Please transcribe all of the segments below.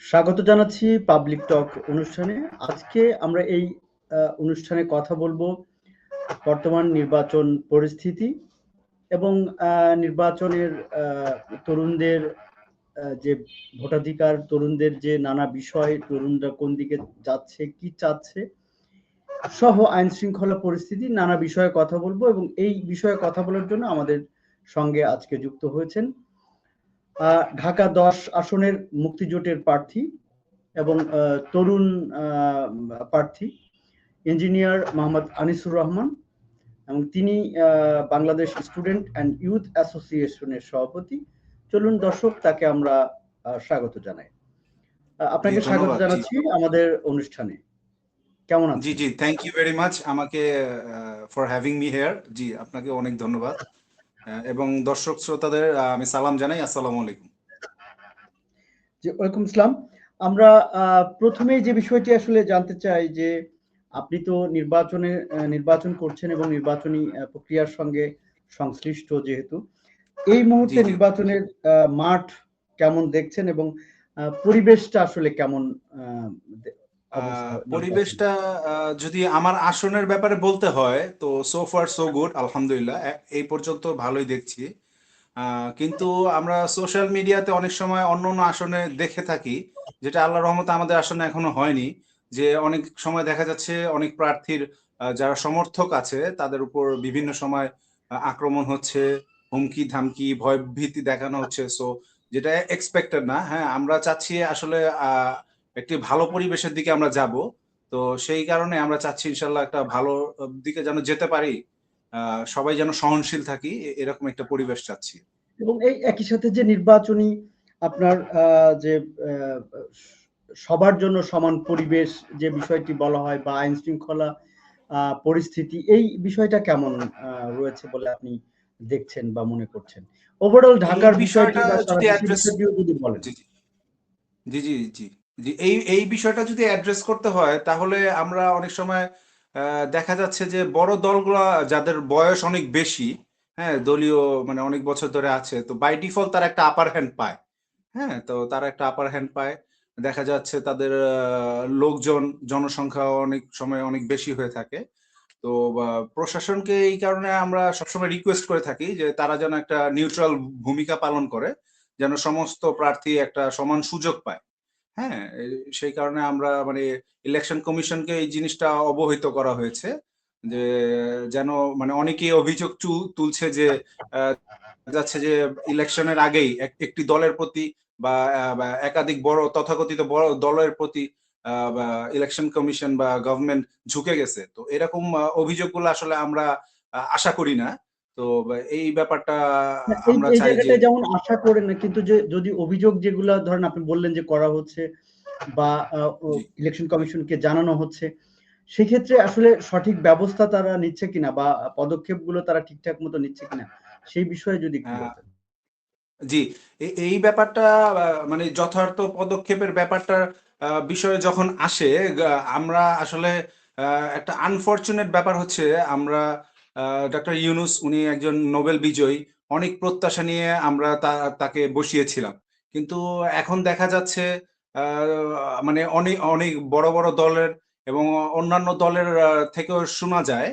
স্বাগত জানাচ্ছি পাবলিক টক অনুষ্ঠানে। আজকে আমরা এই অনুষ্ঠানে কথা বলবো বর্তমান নির্বাচন পরিস্থিতি এবং নির্বাচনের আ তরুণদের যে ভোটাধিকার, তরুণদের যে নানা বিষয়, তরুণরা কোন দিকে যাচ্ছে, কি চাচ্ছে, সহ আইন শৃঙ্খলা পরিস্থিতি নানা বিষয়ে কথা বলবো এবং এই বিষয়ে কথা বলার জন্য আমাদের সঙ্গে আজকে যুক্ত হয়েছেন ঢাকা ১০ আসনের মুক্তিজোটের প্রার্থী এবং তরুণ প্রার্থী ইঞ্জিনিয়ার মোহাম্মদ আনিসুর রহমান এবং তিনি বাংলাদেশ স্টুডেন্ট অ্যান্ড ইউথ অ্যাসোসিয়েশনের সভাপতি। চলুন দর্শক তাকে আমরা স্বাগত জানাই। জি আপনাকে স্বাগত ধন্যবাদ। জি জানাচ্ছি আমাদের অনুষ্ঠানে। কেমন জি আছেন? জি থ্যাংক ইউ ভেরি মাচ আমাকে ফর হ্যাভিং মি হিয়ার। জি আপনাকে অনেক ধন্যবাদ। এবং দর্শক শ্রোতাদের আমি সালাম জানাই, আসসালামু আলাইকুম। জি, ওয়ালাইকুম আসসালাম। আমরা প্রথমেই যে বিষয়টি আসলে জানতে চাই যে আপনি তো নির্বাচন করছেন এবং নির্বাচনী প্রক্রিয়ার সঙ্গে সংশ্লিষ্ট যেহেতু এই জি মুহূর্তে জি নির্বাচনের মাঠ কেমন দেখছেন এবং পরিবেশটা আসলে কেমন আহ, দে- অবস্থা নির্বাচনে? পরিবেশটা যদি আমার আসনের ব্যাপারে বলতে হয় তো সো ফার সো গুড, আলহামদুলিল্লাহ। এই পর্যন্ত ভালোই দেখছি। কিন্তু আমরা সোশ্যাল মিডিয়াতে অনেক সময় অন্য অন্য আসনে দেখে থাকি, যেটা আল্লাহর রহমতে আমাদের আসনে এখনো হয়নি। যে অনেক সময় দেখা যাচ্ছে অনেক প্রার্থীর যারা সমর্থক আছে তাদের উপর বিভিন্ন সময় আক্রমণ হচ্ছে, হুমকি ধামকি ভয় ভীতি দেখানো হচ্ছে। সো যেটা এক্সপেক্টেড না। হ্যাঁ, আমরা চাচ্ছি আসলে একটি ভালো পরিবেশের দিকে আমরা যাব। তো সেই কারণে আমরা চাচ্ছি ইনশাল্লাহ একটা ভালো দিকে যেন যেতে পারি। সবাই যেন সহনশীল থাকি, এরকম একটা পরিবেশ চাচ্ছি। এবং এই একই সাথে যে নির্বাচনী আপনার যে আহ, সবার জন্য সমান পরিবেশ যে বিষয়টি বলা হয় বা আইন শৃঙ্খলা পরিস্থিতি এই বিষয়টা কেমন রয়েছে বলে আপনি দেখছেন বা মনে করছেন? ওভারঅল এই ঢাকার বিষয়টি বিষয়টা বা সারা যদি দেশের অ্যাড্রেস বিষয়টিও যদি বলেন। জি, জি, জি, জি, জি, জি। এই বিষয়টা যদি অ্যাড্রেস করতে হয় তাহলে আমরা অনেক সময় দেখা যাচ্ছে যে বড় দলগুলা যাদের বয়স অনেক বেশি, হ্যাঁ, দলীয় মানে অনেক বছর ধরে আছে, তো বাই ডিফল্ট তারা একটা আপার হ্যান্ড পায়। হ্যাঁ, তো তারা একটা আপার হ্যান্ড পায়। দেখা যাচ্ছে তাদের লোকজন জনসংখ্যা অনেক সময় অনেক বেশি হয়ে থাকে। তো প্রশাসনকে এই কারণে আমরা সবসময় রিকোয়েস্ট করে থাকি যে তারা যেন একটা নিউট্রাল ভূমিকা পালন করে, যেন সমস্ত প্রার্থী একটা সমান সুযোগ পায়। হ্যাঁ, সেই কারণে আমরা মানে ইলেকশন কমিশনকে এই জিনিসটা অবহিত করা হয়েছে যে যেন মানে অনেকেই অভিযোগ তুলছে যে যাচ্ছে যে ইলেকশনের আগেই একটি দলের প্রতি বা একাধিক বড় তথাকথিত বড় দলের প্রতি ইলেকশন কমিশন বা গভর্নমেন্ট ঝুঁকে গেছে। তো এরকম অভিযোগগুলো আসলে আমরা আশা করি না। তো এই ব্যাপারটা না, এই আমরা এই চাই যে জায়গাটায় যেমন আশা করেন না, কিন্তু যে যদি অভিযোগ যেগুলা ধরেন আপনি বললেন যে করা হচ্ছে বা জি ইলেকশন কমিশনকে জানানো হচ্ছে, সেক্ষেত্রে আসলে সঠিক ব্যবস্থা তারা নিচ্ছে কিনা বা পদক্ষেপগুলো তারা ঠিকঠাক মতো নিচ্ছে কিনা সেই বিষয়ে যদি একটু আহ, বলতেন। জি, এই ব্যাপারটা মানে যথার্থ পদক্ষেপের ব্যাপারটা বিষয়ে যখন আসে, আমরা আসলে একটা আনফরচুনেট ব্যাপার হচ্ছে আমরা ডক্টর ইউনুস উনি একজন নোবেল বিজয়ী, অনেক প্রত্যাশা নিয়ে আমরা তাকে বসিয়েছিলাম। কিন্তু এখন দেখা যাচ্ছে মানে অনেক অনেক বড় বড় দলের এবং অন্যান্য দলের থেকেও শোনা যায়,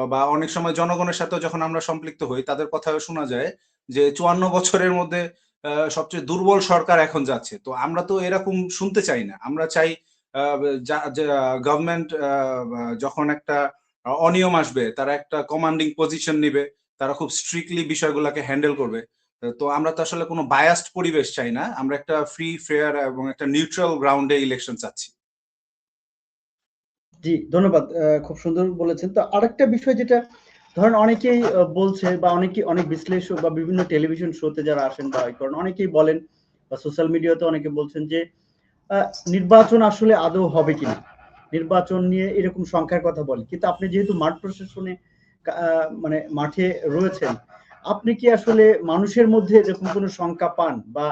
বা অনেক সময় জনগণের সাথে যখন আমরা সম্পৃক্ত হই তাদের কথাও শোনা যায় যে ৫৪ বছরের মধ্যে সবচেয়ে দুর্বল সরকার এখন যাচ্ছে। তো আমরা তো এরকম শুনতে চাই না। আমরা চাই গভর্নমেন্ট যখন একটা অনিয়ম আসবে তারা একটা কমান্ডিং পজিশন নিবে। তারা খুব স্ট্রিক্টলি বিষয়গুলোকে হ্যান্ডেল করবে। তো আমরা তো আসলে কোনো বায়াসড পরিবেশ চাই না। আমরা একটা ফ্রি, ফেয়ার এবং একটা নিউট্রাল গ্রাউন্ডে ইলেকশন চাচ্ছি। জি, ধন্যবাদ। খুব সুন্দর বলেছেন। তো আরেকটা বিষয় যেটা ধরেন অনেকেই বলছে বা অনেক বিশ্লেষক বা বিভিন্ন টেলিভিশন শোতে যারা আসেন বা করেন অনেকেই বলেন বা সোশ্যাল মিডিয়াতে অনেকে বলছেন যে আ নির্বাচন আসলে আদৌ হবে কিনা? নির্বাচন নিয়ে এরকম সংখ্যার কথা বলে। কিন্তু আপনি যেহেতু মাঠ প্রশাসনে মানে মাঠে রয়েছেন, আপনি কি আসলে মানুষের মধ্যে এরকম কোনো সংখ্যা পান? বা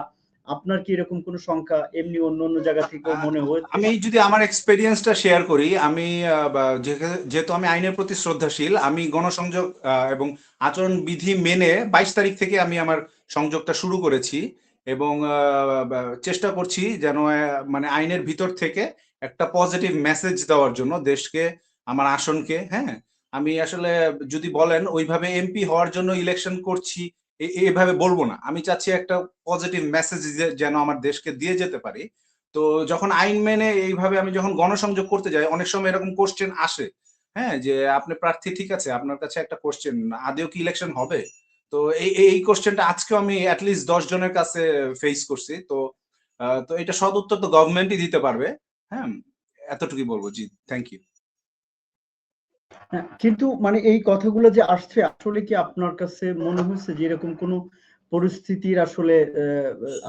আপনার কি এরকম কোনো সংখ্যা এমনি অন্য জায়গা থেকেও মনে হয়েছে? আমি যদি আমার এক্সপেরিয়েন্সটা শেয়ার করি, আমি যেহেতু আমি আইনের প্রতি শ্রদ্ধাশীল, আমি গণসংযোগ এবং আচরণ বিধি মেনে ২২ তারিখ থেকে আমি আমার সংযোগটা শুরু করেছি। এবং চেষ্টা করছি যেন মানে আইনের ভিতর থেকে একটা পজিটিভ মেসেজ দেওয়ার জন্য দেশকে, আমার আসনকে। হ্যাঁ, আমি আসলে যদি বলেন ওইভাবে এমপি হওয়ার জন্য ইলেকশন করছি এভাবে বলবো না। আমি চাচ্ছি একটা পজিটিভ মেসেজ যেন আমার দেশকে দিয়ে যেতে পারি। তো যখন আইন মেনে এইভাবে আমি যখন গণসংযোগ করতে যাই, অনেক সময় এরকম কোশ্চেন আসে। হ্যাঁ, যে আপনি প্রার্থী, ঠিক আছে, আপনার কাছে একটা কোশ্চেন, আদেও কি ইলেকশন হবে? তো এই কোশ্চেনটা আজকেও আমি অ্যাটলিস্ট 10 জনের কাছে ফেস করছি। তো তো এটা সদ উত্তর তো গভর্নমেন্টই দিতে পারবে। হ্যাঁ, এতটুকুই বলবো। জি, থ্যাংক ইউ। হ্যাঁ, কিন্তু মানে এই কথাগুলো যে আসছে, আসলে কি আপনার কাছে মনে হচ্ছে যে এরকম কোনো পরিস্থিতির আসলে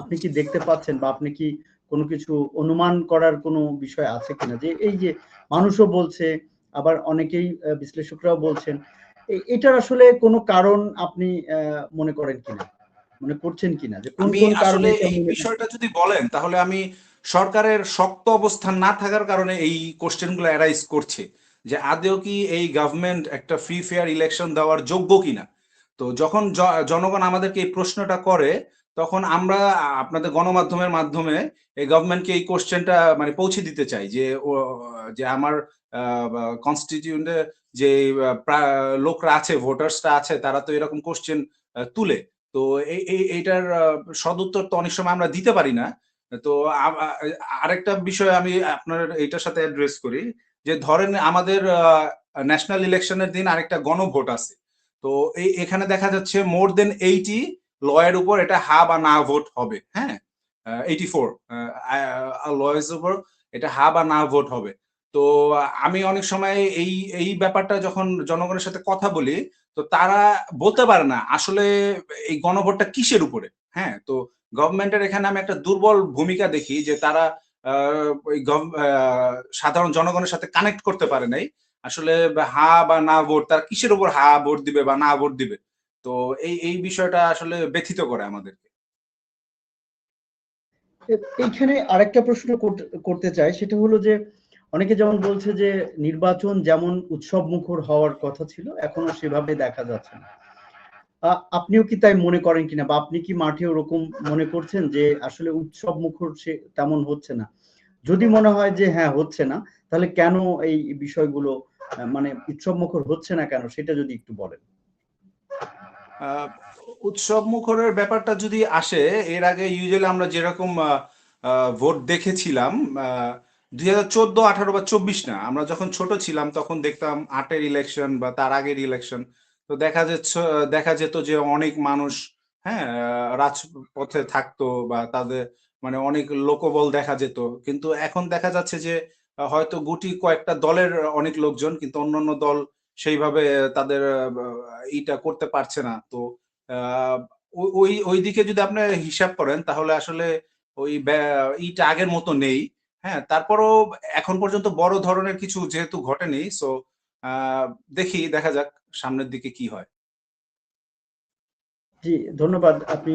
আপনি কি দেখতে পাচ্ছেন, বা আপনি কি কোনো কিছু অনুমান করার কোনো বিষয় আছে কিনা, যে এই যে মানুষও বলছে, আবার অনেকেই বিশ্লেষকরাও বলছেন, এটার আসলে কোনো কারণ আপনি মনে করেন কিনা, মনে করছেন কিনা, যে কোন আমি কোন কারণে আসলে এটা এই মনে হয়? বিষয়টা যদি বলেন, তাহলে আমি সরকারের শক্ত অবস্থান না থাকার কারণে এই কোশ্চেন গুলো অ্যারাইজ করছে, যে আদেও কি এই গভর্নমেন্ট একটা ফ্রি ফেয়ার ইলেকশন দেওয়ার যোগ্য কিনা। তো যখন জনগণ আমাদেরকে এই প্রশ্নটা করে, তখন আমরা আপনাদের গণমাধ্যমের মাধ্যমে এই গভর্নমেন্টকে এই কোশ্চেনটা মানে পৌঁছে দিতে চাই, যে যে আমার কনস্টিটিউয়েন্টে যে লোকরা আছে, ভোটার্সরা আছে, তারা তো এরকম কোশ্চেন তুলে। তো এইটার সদুত্তর তো অনেক সময় আমরা দিতে পারি না। তো আরেকটা বিষয় আমি আপনার এইটার সাথে অ্যাড্রেস করি, যে ধরেন আমাদের ন্যাশনাল ইলেকশনের দিন আরেকটা গণভোট আছে। তো এখানে দেখা যাচ্ছে মোর দেন 80 ল এর উপর এটা হা বা না ভোট হবে। হ্যাঁ, 84 ল এর উপর এটা হা বা না ভোট হবে। তো আমি অনেক সময় এই এই ব্যাপারটা যখন জনগণের সাথে কথা বলি, তো তারা বলতে পারে না আসলে এই গণভোটটা কিসের উপরে। হ্যাঁ, তো গভর্নমেন্টের এখানে আমি একটা দুর্বল ভূমিকা দেখি, যে তারা সাধারণ জনগণের সাথে কানেক্ট করতে পারে নাই। আসলে হা বা না ভোট, তারা কিসের উপর হা ভোট দিবে বা না ভোট দিবে। তো এই বিষয়টা আসলে ব্যথিত করে আমাদেরকে। এইখানে আরেকটা প্রশ্ন করতে চাই, সেটা হলো যে অনেকে যেমন বলছে যে নির্বাচন যেমন উৎসব মুখর হওয়ার কথা ছিল, এখনো সেভাবে দেখা যাচ্ছে না। আপনিও কি তাই মনে করেন কিনা, বা আপনি কি মাঠে ওরকম মনে করছেন যে আসলে উৎসব মুখর সে তেমন হচ্ছে না? যদি মনে হয় যে হ্যাঁ হচ্ছে না, তাহলে কেন এই বিষয়গুলো মানে উৎসব মুখর হচ্ছে না কেন, সেটা যদি একটু বলেন। আহ, উৎসব মুখরের ব্যাপারটা যদি আসে, এর আগে ইউজুয়ালি আমরা যেরকম ভোট দেখেছিলাম, 2014, 18 বা 24 না, আমরা যখন ছোট ছিলাম তখন দেখতাম 8-এর ইলেকশন বা তার আগের ইলেকশন। তো দেখা যেত যে অনেক মানুষ, হ্যাঁ, রাজপথে থাকতো, বা তাদের মানে অনেক লোকবল দেখা যেত। কিন্তু এখন দেখা যাচ্ছে যে হয়তো গুটি কয়েকটা দলের অনেক লোকজন, কিন্তু অন্যান্য দল সেইভাবে তাদের ইটা করতে পারছে না। তো আহ, ওই দিকে যদি আপনি হিসাব করেন, তাহলে আসলে ওই ইটা আগের মতো নেই। হ্যাঁ, তারপরও এখন পর্যন্ত বড় ধরনের কিছু যেহেতু ঘটেনি, সো দেখা যাক সামনের দিকে কি হয়। জি, ধন্যবাদ। আপনি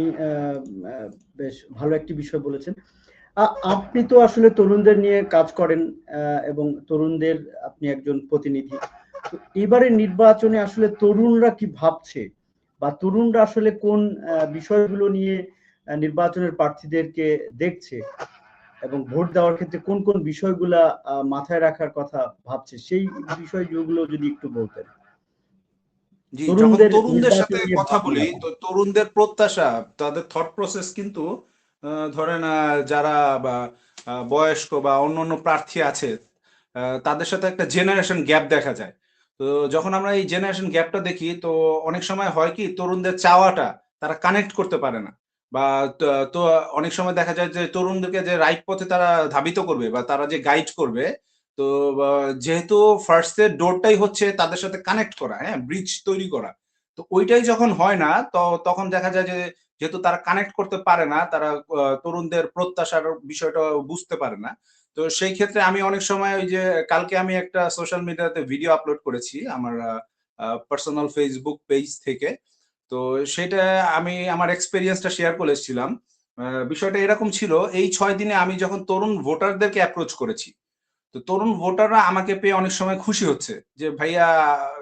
বেশ ভালো একটি বিষয় বলেছেন। আপনি তো আসলে তরুণদের নিয়ে কাজ করেন, এবং তরুণদের আপনি একজন প্রতিনিধি। তো এবারে নির্বাচনে আসলে তরুণরা কি ভাবছে, বা তরুণরা আসলে কোন বিষয়গুলো নিয়ে নির্বাচনের প্রার্থীদেরকে দেখছে, এবং ভোট দেওয়ার ক্ষেত্রে কোন কোন বিষয়গুলা মাথায় রাখার কথা ভাবছে, সেই বিষয়গুলো যদি একটু বলতেন। জি, যখন তরুণদের তরুণদের সাথে নির্বাচন নিয়ে কথা ভাবনা। বলি, তো তরুণদের প্রত্যাশা, তাদের থট প্রসেস কিন্তু ধরেন যারা বা বয়স্ক বা অন্যান্য প্রার্থী আছে, তাদের সাথে একটা জেনারেশন গ্যাপ দেখা যায়। তো যখন আমরা এই জেনারেশন গ্যাপটা দেখি, তো অনেক সময় হয় কি, তরুণদের চাওয়াটা তারা কানেক্ট করতে পারে না। বা তো অনেক সময় দেখা যায় যে তরুণদেরকে যে রাইট পথে তারা ধাবিত করবে বা তারা যে গাইড করবে, তো যেহেতু ফার্স্ট এর ডোরটাই হচ্ছে তাদের সাথে কানেক্ট করা, হ্যাঁ, ব্রিজ তৈরি করা। তো ওইটাই যখন হয় না, তখন দেখা যায় যে যেহেতু তারা কানেক্ট করতে পারে না, তারা তরুণদের প্রত্যাশার বিষয়টা বুঝতে পারে না। তো সেই ক্ষেত্রে আমি অনেক সময় ওই যে কালকে আমি একটা সোশ্যাল মিডিয়াতে ভিডিও আপলোড করেছি আমার পার্সোনাল ফেসবুক পেজ থেকে। তো সেটা আমি আমার এক্সপেরিয়েন্সটা শেয়ার করেছিলাম। বিষয়টা এরকম ছিল, এই 6 দিনে আমি যখন তরুণ ভোটারদেরকে অ্যাপ্রোচ করেছি, তো তরুণ ভোটাররা আমাকে পেয়ে অনেক সময় খুশি হচ্ছে, যে ভাইয়া,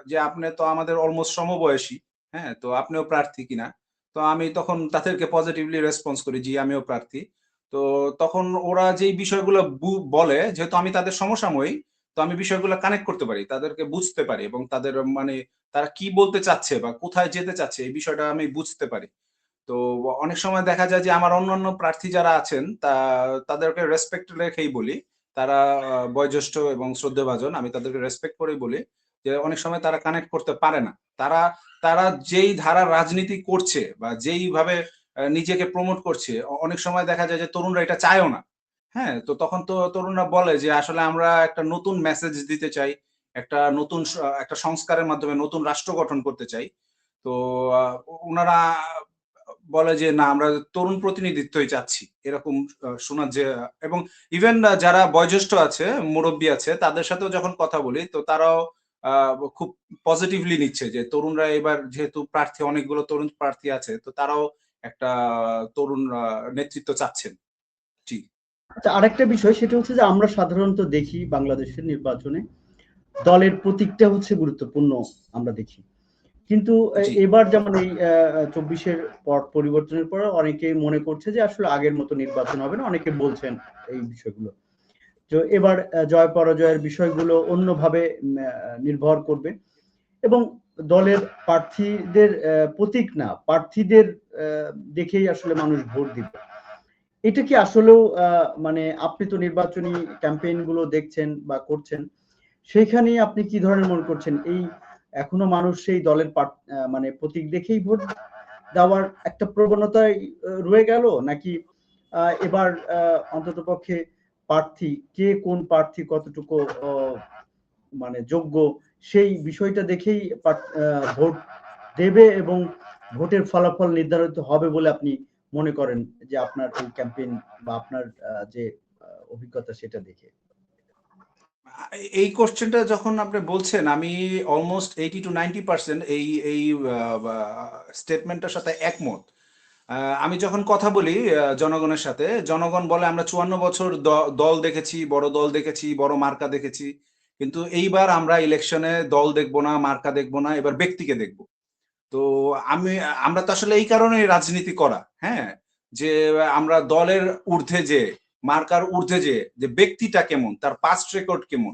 যে আপনি তো আমাদের অলমোস্ট সমবয়সী, হ্যাঁ, তো আপনিও প্রার্থী কিনা। তো আমি তখন তাদেরকে পজিটিভলি রেসপন্স করি, জি আমিও প্রার্থী। তো তখন ওরা যেই বিষয়গুলো বলে, যেহেতু আমি তাদের সমসাময়িক, তো আমি বিষয়গুলো কানেক্ট করতে পারি, তাদেরকে বুঝতে পারি এবং তাদের মানে তারা কি বলতে চাচ্ছে বা কোথায় যেতে চাচ্ছে এই বিষয়টা আমি বুঝতে পারি। তো অনেক সময় দেখা যায় যে আমার অন্যান্য প্রার্থী যারা আছেন তাদেরকে রেসপেক্ট রেখেই বলি। তারা বয়োজ্যেষ্ঠ এবং শ্রদ্ধেভাজন। আমি তাদেরকে রেসপেক্ট করেই বলি যে অনেক সময় তারা কানেক্ট করতে পারে না। তারা তারা যেই ধারার রাজনীতি করছে বা যেইভাবে নিজেকে প্রমোট করছে, অনেক সময় দেখা যায় যে তরুণরা এটা চায়ও না। হ্যাঁ? তো তখন তো তরুণরা বলে যে আসলে আমরা একটা নতুন মেসেজ দিতে চাই। একটা নতুন একটা সংস্কারের মাধ্যমে নতুন রাষ্ট্র গঠন করতে চাই। তো আ উনারা বলে যে, "না, আমরা তরুণ প্রতিনিধিত্বই চাচ্ছি।" এরকম শোনার যে এবং ইভেন যারা বয়োজ্যেষ্ঠ আছে, মুরব্বি আছে, তাদের সাথেও যখন কথা বলি, তো তারাও আ খুব পজিটিভলি নিচ্ছে যে, তরুণরা এবার যেহেতু প্রার্থী অনেকগুলো তরুণ প্রার্থী আছে, তো তারাও একটা তরুণ নেতৃত্ব চাচ্ছেন। জি, আচ্ছা, আরেকটা বিষয় সেটা হচ্ছে যে আমরা সাধারণত দেখি বাংলাদেশের নির্বাচনে দলের প্রতীকটা হচ্ছে গুরুত্বপূর্ণ আমরা দেখি। কিন্তু জি। এবার যেমন এই ২৪ এর পর পরিবর্তনের পরে অনেকেই মনে করছে যে আসলে আগের মতো নির্বাচন হবে না। অনেকে বলছেন এই বিষয়গুলো। তো এবার জয় পরাজয়ের বিষয়গুলো অন্যভাবে নির্ভর করবে এবং দলের প্রার্থীদের প্রতীক না, প্রার্থীদের আ দেখেই আসলে মানুষ ভোট দিবে। এটা কি আসলেও মানে আপনি তো নির্বাচনী ক্যাম্পেইন গুলো দেখছেন বা করছেন। সেইখানে আপনি কি ধরনের মনে করছেন? এই এখনো মানুষ সেই দলের মানে প্রতীক দেখেই ভোট দেওয়ার একটা প্রবণতায় রয়ে গেল? নাকি এবার অন্ততপক্ষে প্রার্থী কোন প্রার্থী কতটুকু অ মানে যোগ্য সেই বিষয়টা দেখেই ভোট দেবে এবং ভোটের ফলাফল নির্ধারিত হবে বলে আপনি মনে করেন যে আপনার এই ক্যাম্পেইন বা আপনার যে অভিজ্ঞতা সেটা দেখে? এই কোয়েশ্চেনটা যখন আপনি বলছেন, আমি অলমোস্ট 80-90% এই বা স্টেটমেন্টটার সাথে একমত। আ আমি যখন কথা বলি জনগণের সাথে, জনগণ বলে আমরা ৫৪ বছর দল দেখেছি, বড় দল দেখেছি, বড় মার্কা দেখেছি। কিন্তু এইবার আমরা ইলেকশনে দল দেখব না, মার্কা দেখব না, এবার ব্যক্তিকে দেখব। তো আমরা তো আসলে এই কারণেই রাজনীতি করা, হ্যাঁ? যে আমরা দলের ঊর্ধ্বে যেয়ে, মার্কার ঊর্ধ্বে যেয়ে যে ব্যক্তিটা কেমন, তার পাস্ট রেকর্ড কেমন,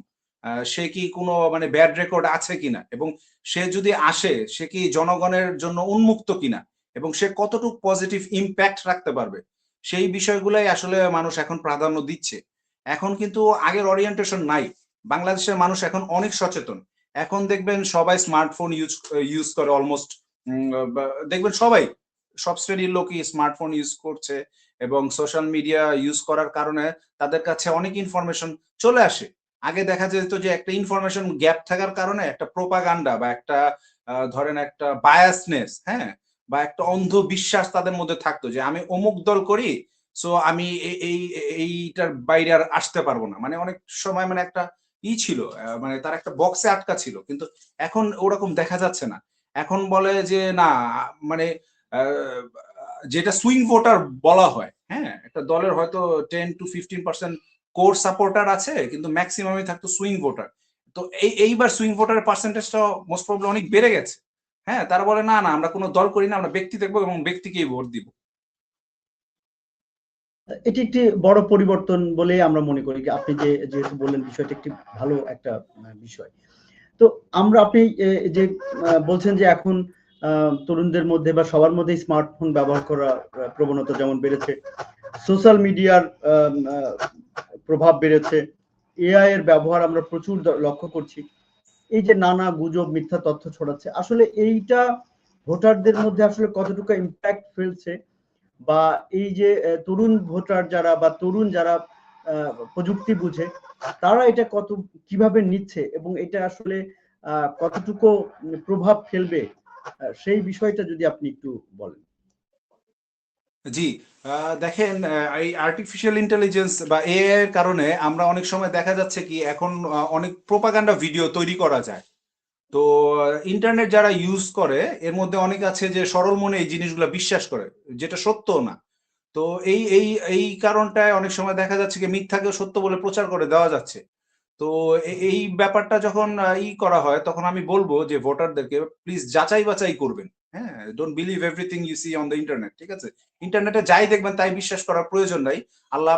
সে কি কোনো মানে ব্যাড রেকর্ড আছে কিনা এবং সে যদি আসে, সে কি জনগণের জন্য উন্মুক্ত কিনা এবং সে কতটুক পজিটিভ ইমপ্যাক্ট রাখতে পারবে। সেই বিষয়গুলাই আসলে মানুষ এখন প্রাধান্য দিচ্ছে। এখন কিন্তু আগের ওরিয়েন্টেশন নাই। বাংলাদেশের মানুষ এখন অনেক সচেতন। এখন দেখবেন সবাই স্মার্টফোন ইউজ করে অলমোস্ট দেখবেন সবাই, সব শ্রেণীর লোকই স্মার্টফোন ইউজ করছে এবং সোশ্যাল মিডিয়া ইউজ করার কারণে তাদের কাছে অনেক ইনফরমেশন চলে আসে। আগে দেখা যেত যে একটা ইনফরমেশন গ্যাপ থাকার কারণে একটা প্রোপাগান্ডা বা একটা ধরেন একটা বায়াসনেস, হ্যাঁ? বা একটা অন্ধ বিশ্বাস তাদের মধ্যে থাকতো যে আমি অমুক দল করি, সো আমি এইটার বাইরে আর আসতে পারবো না। মানে অনেক সময় মানে একটা ছিল, মানে তার একটা বক্সে আটকা ছিল। কিন্তু এখন ওরকম দেখা যাচ্ছে না। এখন বলে যে না মানে আ যেটা সুইং ভোটার বলা হয়, হ্যাঁ? একটা দলের হয়তো 10-15% কোর সাপোর্টার আছে কিন্তু মেক্সিমামই থাকতো সুইং ভোটার। তো এইবার সুইং ভোটারের পার্সেন্টেজটাও মোস্ট প্রবাবলি অনেক বেড়ে গেছে। হ্যাঁ? তারা বলে না, না আমরা কোন দল করি না, আমরা ব্যক্তি দেখব এবং ব্যক্তিকেই ভোট দিব। এটি একটি বড় পরিবর্তন বলেই আমরা মনে করি। আপনি যেহেতু বললেন বিষয়টা একটি ভালো একটা বিষয়। তো আপনি যে বলছেন যে এখন আ তরুণদের মধ্যে বা সবার মধ্যেই স্মার্টফোন ব্যবহার করার প্রবণতা যেমন বেড়েছে। সোশ্যাল মিডিয়ার আম আ প্রভাব বেড়েছে। এআই এর ব্যবহার আমরা প্রচুর লক্ষ্য করছি। এই যে নানা গুজব, মিথ্যা তথ্য ছড়াচ্ছে। আসলে এইটা ভোটারদের মধ্যে আসলে কতটুকু ইমপ্যাক্ট ফেলছে বা এই যে তরুণ ভোটার যারা বা তরুণ যারা আ প্রযুক্তি বুঝে, তারা এটা কিভাবে নিচ্ছে এবং এটা আসলে কতটুকু প্রভাব ফেলবে সেই বিষয়টা যদি আপনি একটু বলেন। জি, দেখেন এই আর্টিফিশিয়াল ইন্টেলিজেন্স বা এআই এর কারণে আমরা অনেক সময় দেখা যাচ্ছে কি এখন অনেক প্রোপাগান্ডা ভিডিও তৈরি করা যায়। তো ইন্টারনেট যারা ইউজ করে এর মধ্যে অনেক আছে যে সরল মনে এই জিনিসগুলা বিশ্বাস করে, যেটা সত্যও না। তো এই কারণটায় অনেক সময় দেখা যাচ্ছে কি মিথ্যাকেও সত্য বলে প্রচার করে দেওয়া যাচ্ছে। তো এই ব্যাপারটা যখন করা হয় তখন আমি বলব যে ভোটারদেরকে প্লিজ যাচাই বাছাই করবেন। হ্যাঁ, don't believe everything you see on the internet, ঠিক আছে? ইন্টারনেটে যাই দেখবেন তাই বিশ্বাস করার প্রয়োজন নাই। আল্লাহ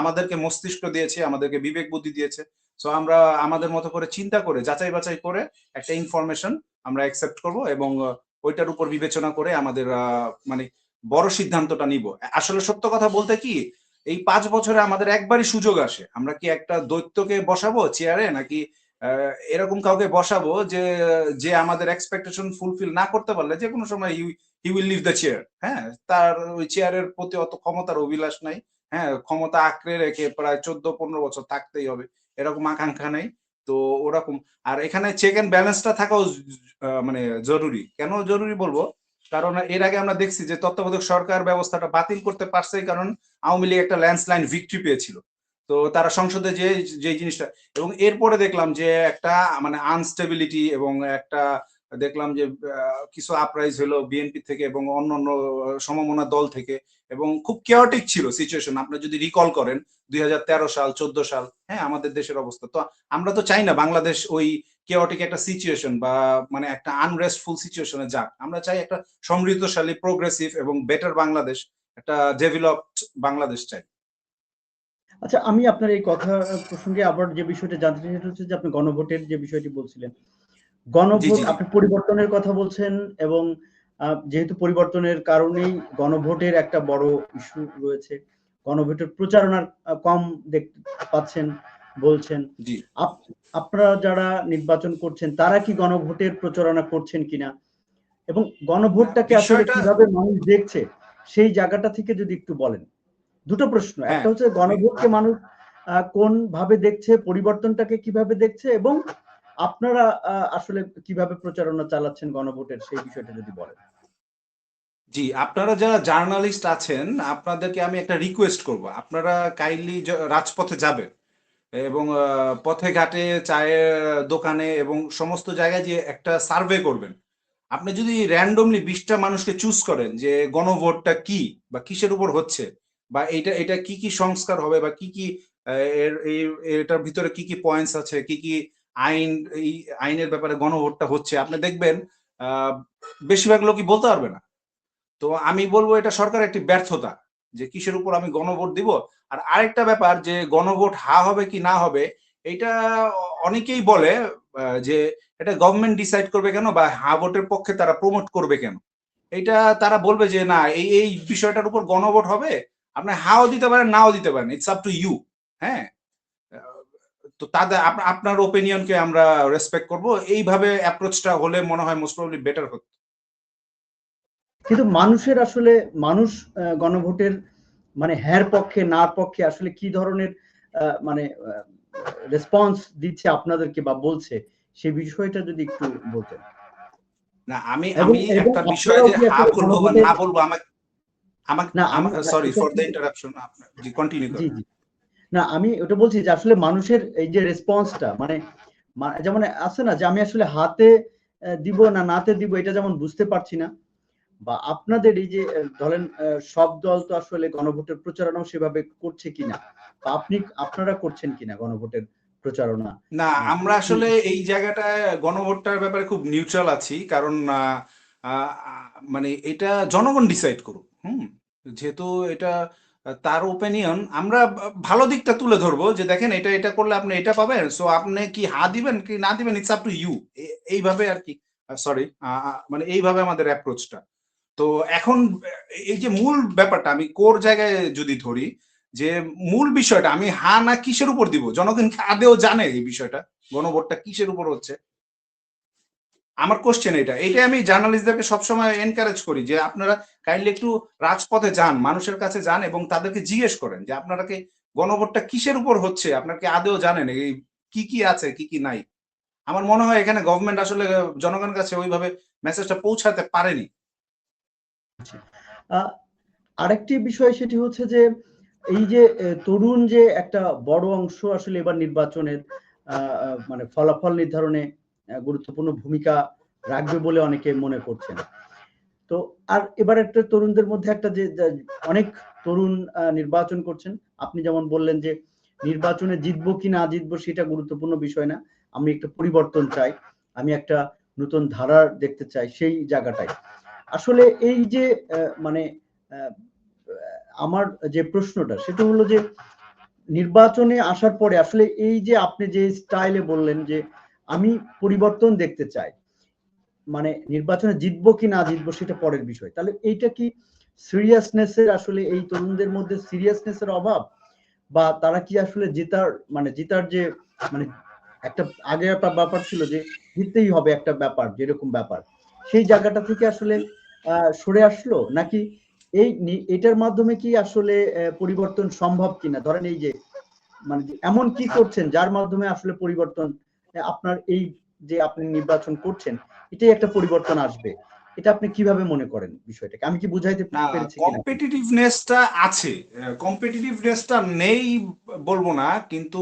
আমাদেরকে মস্তিষ্ক দিয়েছে, আমাদেরকে বিবেক বুদ্ধি দিয়েছে। সো আমরা আমাদের মতো করে চিন্তা করে যাচাই বাছাই করে একটা ইনফরমেশন আমরা অ্যাকসেপ্ট করব এবং ওইটার উপর বিবেচনা করে আমাদের মানে বড় সিদ্ধান্তটা নিব। আসলে সত্য কথা বলতে কি, এই 5 বছরে আমাদের একবারই সুযোগ আসে। আমরা কি একটা দৈত্যকে বসাবো চেয়ারে, নাকি এরকম কাউকে বসাবো যে আমাদের এক্সপেকটেশন ফুলফিল না করতে পারলে যে কোনো সময় he will leave the chair. হ্যাঁ, তার ওই চেয়ারের প্রতি অত ক্ষমতার অভিলাষ নাই। হ্যাঁ, ক্ষমতা আঁকড়ে রেখে প্রায় 14-15 বছর থাকতেই হবে এরকম আকাঙ্ক্ষা নেই। তো ওরকম। আর এখানে চেক এন্ড ব্যালেন্সটা থাকাও মানে জরুরি। কেন জরুরি বলবো? কারণ এর আগে আমরা দেখছি যে তত্ত্বাবধায়ক সরকার ব্যবস্থাটা বাতিল করতে পারছে, কারণ আওয়ামী লীগ একটা ল্যান্ডস্লাইড ভিক্টরি পেয়েছিল। তো তারা সংসদে যে জিনিসটা, এবং এরপরে দেখলাম যে একটা মানে আনস্টেবিলিটি এবং একটা দেখলাম যে কিছু আপরাইজ হলো বিএনপি থেকে এবং অন্যান্য সমমনা দল থেকে, এবং খুব কেওটিক ছিল সিচুয়েশন। আপনি যদি রিকল করেন 2013 সাল 14 সাল, হ্যাঁ, আমাদের দেশের অবস্থা তো আমরা তো চাই না বাংলাদেশ ওই কেওটিক একটা সিচুয়েশন বা মানে একটা আনরেস্টফুল সিচুয়েশনে যাক। আমরা চাই একটা সমৃদ্ধশালী, প্রোগ্রেসিভ এবং বেটার বাংলাদেশ, একটা ডেভেলপড বাংলাদেশ চাই। আচ্ছা, আমি আপনার এই কথা প্রসঙ্গে আবার যে বিষয়টা জানতে চাই সেটা হচ্ছে যে আপনি গণভোটের যে বিষয়টি বলছিলেন। জি গণভোট জি জি আপনি পরিবর্তনের কথা বলছেন এবং যেহেতু পরিবর্তনের কারণেই গণভোটের একটা বড় ইস্যু রয়েছে। গণভোটের প্রচারণার কম দেখতে পাচ্ছেন বলছেন। জি। আপনারা যারা নির্বাচন করছেন তারা কি গণভোটের প্রচারণা করছেন কিনা? এবং না, গণভোটটাকে আসলে বিষয়টা কিভাবে মানুষ দেখছে সেই জায়গাটা থেকে যদি একটু বলেন। দুটো প্রশ্ন। হ্যাঁ একটা হচ্ছে গণভোটকে মানুষ কোন ভাবে দেখছে, পরিবর্তনটাকে কিভাবে দেখছে এবং আপনারা আসলে কিভাবে প্রচারণা চালাচ্ছেন গণভোটের সেই বিষয়টা যদি বলেন। জি, আপনারা যারা জার্নালিস্ট আছেন আপনাদেরকে আমি একটা রিকোয়েস্ট করব। আপনারা কাইন্ডলি রাজপথে যাবেন এবং পথে ঘাটে, চায়ের দোকানে এবং সমস্ত জায়গায় যে একটা সার্ভে করবেন। আপনি যদি র্যান্ডমলি 20টা মানুষকে চুজ করেন যে গণভোটটা কি বা কিসের উপর হচ্ছে বা এটা কি কি সংস্কার হবে বা কি কি এটার ভিতরে কি কি পয়েন্টস আছে, কি কি আইন, এই আইনের ব্যাপারে গণভোটটা হচ্ছে, আপনি দেখবেন আহ বেশিরভাগ লোকই বলতে পারবে না। তো আমি বলবো এটা সরকারের একটি ব্যর্থতা যে কিসের উপর আমি গণভোট দিব। আর আরেকটা ব্যাপার যে গণভোট হা হবে কি না হবে, এটা অনেকেই বলে যে এটা গভর্নমেন্ট ডিসাইড করবে কেন বা হা ভোটের পক্ষে তারা প্রমোট করবে কেন। এটা তারা বলবে যে না, এই বিষয়টার উপর গণভোট হবে, আপনি হাও দিতে পারেন নাও দিতে পারেন, ইটস আপ টু ইউ। হ্যাঁ, তো তাদের আপনার ওপিনিয়নকে আমরা রেসপেক্ট করব। এইভাবে অ্যাপ্রোচটা হলে মনে হয় মোস্ট প্রবাবলি বেটার হতো। কিন্তু মানুষের আসলে মানুষ গণভোটের মানে হ্যার পক্ষে নার পক্ষে আসলে কি ধরনের মানে রেসপন্স দিচ্ছে আপনাদেরকে বা বলছে সেই বিষয়টা যদি একটু বলতেন। না, আমি এবং আমি এবং একটা বিষয় আপনারাও যে কি হা আসলে বলবো বা গণভোটের না বলবো, আমাকে আমাকে না আমি সরি এটা ফর কি দ্য ইন্টারাপশন। জি, কন্টিনিউ জি, করেন। জি। না আমি ওটা বলছি যে আসলে মানুষের এই যে রেসপন্সটা মানে যেমন আছে না যে আমি আসলে হাতে দিব না নাতে দিব এটা যেমন বুঝতে পারছি না বা আপনাদের এই যে ধরেন সব দল তো আসলে গণভোটের প্রচারণাও সেভাবে করছে কিনা বা আপনারা করছেন কিনা গণভোটের প্রচারণা না, আমরা একটু আসলে এই জায়গাটায় গণভোটটার ব্যাপারে খুব নিউট্রাল আছি, কারণ মানে এটা জনগণ ডিসাইড করুক। যেহেতু এটা তার ওপিনিয়ন, আমরা ভালো দিকটা তুলে ধরবো যে দেখেন এটা এটা করলে আপনি এটা পাবেন, সো আপনি কি হা দিবেন কি না দিবেন, ইটস আপ টু ইউ। এইভাবে আর কি। সরি, মানে এইভাবে আমাদের অ্যাপ্রোচটা। তো এখন এই যে মূল ব্যাপারটা আমি কোর জায়গায় যদি ধরি, যে মূল বিষয়টা আমি হা না কিসের উপর দিব, জনগণ কি আদেও জানে এই বিষয়টা গণভোটটা কিসের উপর হচ্ছে? আমার কোশ্চেন এটাই আমি জার্নালিস্টদেরকে সবসময় এনকারেজ করি যে আপনারা কাইন্ডলি একটু রাজপথে যান, মানুষের কাছে যান এবং তাদেরকে জিজ্ঞেস করেন যে আপনারা কি গণভোটটা কিসের উপর হচ্ছে, আপনারা কি আদেও জানেন এই কি কি আছে কি কি নাই। আমার মনে হয় এখানে গভর্নমেন্ট আসলে জনগণের কাছে ওইভাবে মেসেজটা পৌঁছাতে পারেনি। আহ, আরেকটি বিষয় সেটি হচ্ছে যে এই যে তরুণ যে একটা বড় অংশ আসলে এবার নির্বাচনের মানে ফলাফল নির্ধারণে গুরুত্বপূর্ণ ভূমিকা রাখবে বলে অনেকে মনে করছেন। তো আর এবার একটা তরুণদের মধ্যে একটা যে অনেক তরুণ নির্বাচন করছেন। আপনি যেমন বললেন যে নির্বাচনে জিতবো কি না জিতবো সেটা গুরুত্বপূর্ণ বিষয় না, আমি একটা পরিবর্তন চাই, আমি একটা নতুন ধারা দেখতে চাই, সেই জায়গাটাই আসলে এই যে মানে আমার যে প্রশ্নটা সেটা হলো যে নির্বাচনে আসার পরে আসলে এই যে আপনি যে স্টাইলে বললেন যে আমি পরিবর্তন দেখতে চাই, মানে নির্বাচনে জিতবো কি না জিতবো সেটা পরের বিষয়, তাহলে এইটা কি সিরিয়াসনেসের আসলে এই তরুণদের মধ্যে সিরিয়াসনেসের অভাব, বা তারা কি আসলে জেতার মানে জেতার যে মানে একটা আগে একটা ব্যাপার ছিল যে জিততেই হবে একটা ব্যাপার, যেরকম ব্যাপার সেই জায়গাটা থেকে আসলে সরে আসলো, নাকি এই এটার মাধ্যমে কি আসলে পরিবর্তন সম্ভব কিনা? ধরেন এই যে মানে এমন কি করছেন যার মাধ্যমে আসলে পরিবর্তন, আপনার এই যে আপনি নির্বাচন করছেন এটাই একটা পরিবর্তন আসবে, এটা আপনি কিভাবে মনে করেন বিষয়টাকে? আমি কি বুঝাইতে না, পেরেছি কিনা? কম্পিটিটিভনেসটা আছে, কম্পিটিটিভনেসটা নেই বলবো না, কিন্তু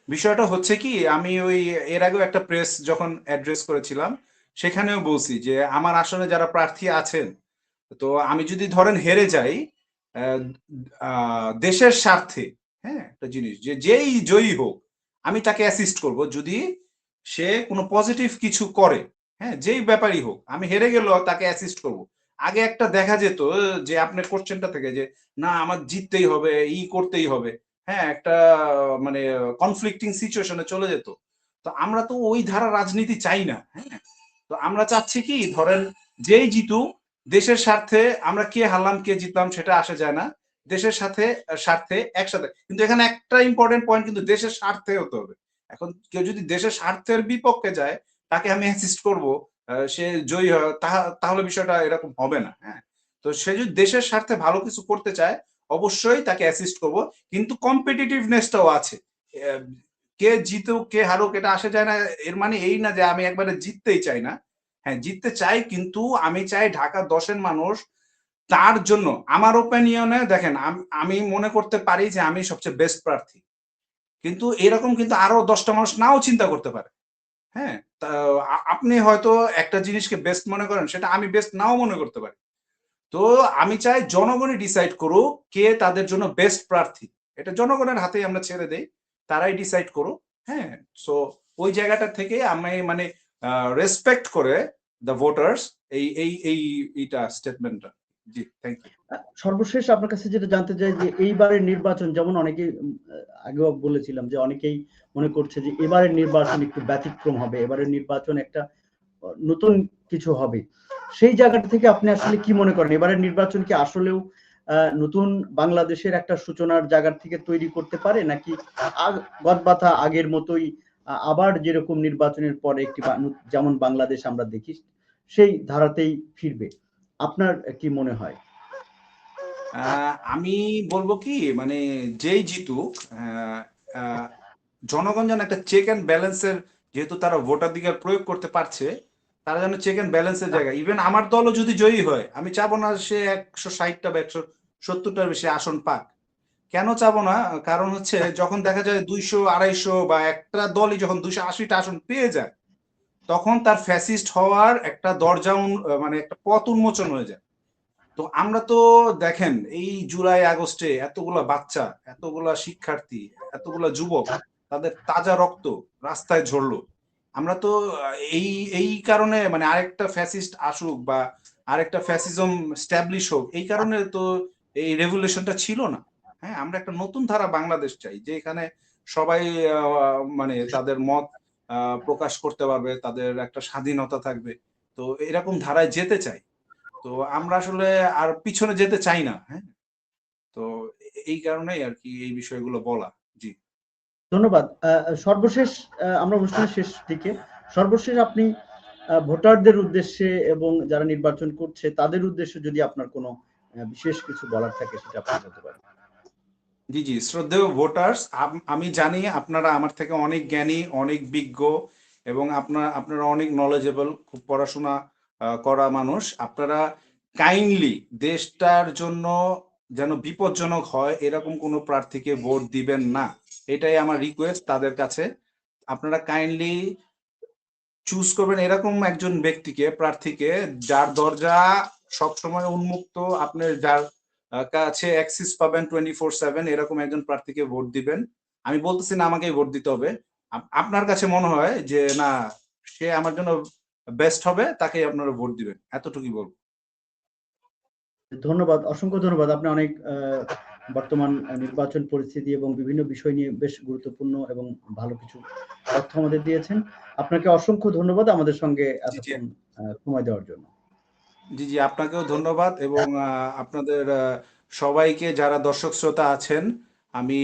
বিষয়টা হচ্ছে কি, আমি ওই এর আগেও একটা প্রেস যখন অ্যাড্রেস করেছিলাম সেখানেও বলছি যে আমার আসলে যারা প্রার্থী আছেন, তো আমি যদি ধরেন হেরে যাই, আহ, দেশের স্বার্থে, হ্যাঁ, একটা জিনিস যে যেই জয়ী হোক আমি তাকে অ্যাসিস্ট করব যদি সে কোনো পজিটিভ কিছু করে, হ্যাঁ, যেই ব্যাপারই হোক, আমি হেরে গেলেও তাকে অ্যাসিস্ট করব। আগে একটা দেখা যেত যে আপনার কোশ্চেনটা থেকে যে না আমার জিততেই হবে, করতেই হবে, হ্যাঁ, একটা মানে কনফ্লিক্টিং সিচুয়েশনে চলে যেত। তো আমরা তো ওই ধারা রাজনীতি চাই না, হ্যাঁ। তো আমরা চাচ্ছি কি, ধরেন যেই জিতুক, দেশের স্বার্থে, আমরা কে হারলাম কে জিতলাম সেটা আসে যায় না, দেশের সাথে স্বার্থে একসাথে। কিন্তু এখানে একটা ইম্পর্টেন্ট পয়েন্ট, কিন্তু দেশের স্বার্থে হতে হবে। এখন কেউ যদি দেশের স্বার্থের বিপক্ষে যায়, তাকে আমি অ্যাসিস্ট করব, সে জয়ী হয়, তাহলে বিষয়টা এরকম হবে না, হ্যাঁ। তো সে যদি দেশের স্বার্থে ভালো কিছু করতে চায়, অবশ্যই তাকে অ্যাসিস্ট করব, কিন্তু কম্পিটিটিভনেসটাও আছে। আহ, কে জিতুক কে হারুক এটা আসে যায় না, এর মানে এই না যে আমি একবারে জিততেই চাই না। হ্যাঁ, জিততে চাই, কিন্তু আমি চাই ঢাকা 10-এর মানুষ তার জন্য, আমার ওপিনিয়নে দেখেন, আমি মনে করতে পারি যে আমি সবচেয়ে বেস্ট প্রার্থী, কিন্তু এরকম কিন্তু আরো 10টা মানুষ নাও চিন্তা করতে পারে, হ্যাঁ। আপনি হয়তো একটা জিনিসকে বেস্ট মনে করেন, সেটা আমি বেস্ট নাও মনে করতে পারি। তো আমি চাই জনগণই ডিসাইড করুক কে তাদের জন্য বেস্ট প্রার্থী, এটা জনগণের হাতেই আমরা ছেড়ে দেই, তারাই ডিসাইড করুক, হ্যাঁ। সো ওই জায়গাটা থেকে আমি মানে রেসপেক্ট করে দ্য ভোটার্স, এইটা স্টেটমেন্টটা। জি, থ্যাংক ইউ। সর্বশেষ আপনার কাছে যেটা জানতে চাই যে এইবারের নির্বাচন যেমন অনেকেই আগেও বলেছিলাম যে অনেকেই মনে করছে যে এবারের নির্বাচন একটু ব্যতিক্রম হবে, এবারের নির্বাচন একটা নতুন কিছু হবে, সেই জায়গাটা থেকে আপনি আসলে কি মনে করেন এবারের নির্বাচন কি আসলেও নতুন বাংলাদেশের একটা সূচনার জায়গা থেকে তৈরি করতে পারে, নাকি গদবাঁধা আগের মতোই আবার যেরকম নির্বাচনের পরে একটি যেমন বাংলাদেশ আমরা দেখি সেই ধারাতেই ফিরবে? আপনার কি মনে হয়? আমি বলবো কি, মানে যেই জিতুক, আহ, আহ, জনগণ যেন একটা চেক অ্যান্ড ব্যালেন্সের, যেহেতু তারা ভোটাধিকার প্রয়োগ করতে পারছে, তারা যেন চেক অ্যান্ড ব্যালেন্সের জায়গায়, ইভেন আমার দলও যদি জয়ী হয়, আমি চাবো না সে 160টা বা 170টার বেশি আসন পাক। কেন চাবো না? কারণ হচ্ছে যখন দেখা যায় 200-250 বা একটা দলই যখন 280টা আসন পেয়ে যায়, তখন তার ফ্যাসিস্ট হওয়ার একটা দরজা মানে একটা পথ উন্মোচন হয়ে যায়। তো আমরা তো দেখেন এই জুলাই আগস্টে এতগুলা বাচ্চা, এতগুলা শিক্ষার্থী, এতগুলা যুবক, তাদের তাজা রক্ত রাস্তায় ঝরলো। আমরা তো এই এই কারণে মানে আরেকটা ফ্যাসিস্ট আসুক বা আরেকটা ফ্যাসিজম স্ট্যাবলিশ হোক, এই কারণে তো এই রেভলিউশনটা ছিল না। হ্যাঁ, আমরা একটা নতুন ধারা বাংলাদেশ চাই, যে এখানে সবাই মানে তাদের মত প্রকাশ করতে পারবে, তাদের একটা স্বাধীনতা থাকবে। তো এরকম ধারায় যেতে চাই। তো আমরা আসলে আর পিছনে যেতে চাই না, হ্যাঁ। তো এই কারণেই আর কি এই বিষয়গুলো বলা। জি। ধন্যবাদ। সর্বশেষ আমরা অনুষ্ঠানের শেষ দিকে, সর্বশেষ আপনি ভোটারদের উদ্দেশ্যে এবং যারা নির্বাচন করছে তাদের উদ্দেশ্যে যদি আপনার কোনো বিশেষ কিছু বলার থাকে সেটা আপনি বলতে পারেন। জি, জি, শ্রদ্ধেয় ভোটার্স, আমি জানি আপনারা আমার থেকে অনেক জ্ঞানী, অনেক বিজ্ঞ, এবং আপনারা অনেক নলেজেবল, খুব পড়াশোনা করা মানুষ। আপনারা কাইন্ডলি দেশটার জন্য যেন বিপজ্জনক হয় এরকম কোনো প্রার্থীকে ভোট দিবেন না, এটাই আমার রিকোয়েস্ট তাদের কাছে। আপনারা কাইন্ডলি চুজ করবেন এরকম একজন ব্যক্তিকে, প্রার্থীকে, যার দরজা সবসময় উন্মুক্ত, আপনি যার কাছে অ্যাক্সেস পাবেন 24/7, এরকম একজন প্রার্থীকে ভোট দিবেন। আমি বলতেছি না আমাকেই ভোট দিতে হবে। আপনার কাছে মনে হয় যে না, সে আমার জন্য বেস্ট হবে তাকেই আপনারা ভোট দিবেন, এতটুকুই বলবো। ধন্যবাদ, অসংখ্য ধন্যবাদ। আপনি অনেক বর্তমান নির্বাচন পরিস্থিতি এবং বিভিন্ন বিষয় নিয়ে বেশ গুরুত্বপূর্ণ এবং ভালো কিছু তথ্য আমাদের দিয়েছেন। আপনাকে অসংখ্য ধন্যবাদ আমাদের সঙ্গে জি জি এতক্ষণ সময় দেওয়ার জন্য। জি জি আপনাকেও ধন্যবাদ, এবং আপনাদের সবাইকে যারা দর্শক শ্রোতা আছেন, আমি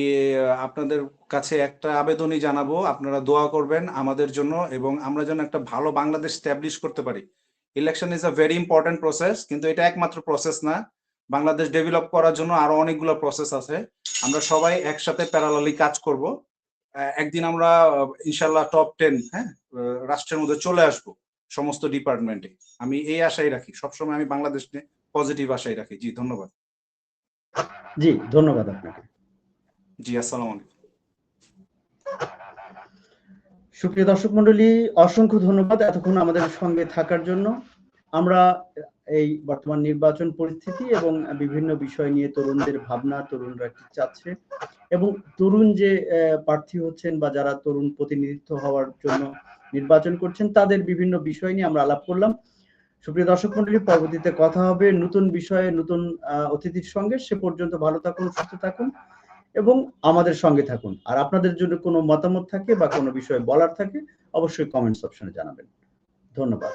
আপনাদের কাছে একটা আবেদনই জানাবো, আপনারা দোয়া করবেন আমাদের জন্য, এবং আমরা যেন একটা ভালো বাংলাদেশ স্ট্যাবলিশ করতে পারি। Election is a very important process, কিন্তু এটা একমাত্র প্রসেস না। বাংলাদেশ ডেভেলপ করার জন্য আরো অনেকগুলো প্রসেস আছে। আমরা সবাই একসাথে প্যারালালি কাজ করব। একদিন আমরা ইনশাল্লাহ টপ 10, হ্যাঁ, রাষ্ট্রের মধ্যে চলে আসবো সমস্ত ডিপার্টমেন্টে। আমি এই আশাই রাখি, সবসময় আমি বাংলাদেশ নিয়ে পজিটিভ আশাই রাখি। জি ধন্যবাদ। জি, ধন্যবাদ আপনাকে। জি, আসসালামু আলাইকুম। সুপ্রিয় দর্শক মন্ডলী, অসংখ্য ধন্যবাদ এতক্ষণ আমাদের সঙ্গে থাকার জন্য। আমরা এই বর্তমান নির্বাচন পরিস্থিতি এবং বিভিন্ন বিষয় নিয়ে তরুণদের ভাবনা, তরুণরা কি চাচ্ছে এবং তরুণ যে প্রার্থী হচ্ছেন বা যারা তরুণ প্রতিনিধিত্ব হওয়ার জন্য নির্বাচন করছেন, তাদের বিভিন্ন বিষয় নিয়ে আমরা আলাপ করলাম। সুপ্রিয় দর্শক মন্ডলী, পরবর্তীতে কথা হবে নতুন বিষয়ে, নতুন অতিথির সঙ্গে। সে পর্যন্ত ভালো থাকুন, সুস্থ থাকুন এবং আমাদের সঙ্গে থাকুন। আর আপনাদের যদি কোনো মতামত থাকে বা কোনো বিষয়ে বলার থাকে, অবশ্যই কমেন্টস অপশনে জানাবেন। ধন্যবাদ।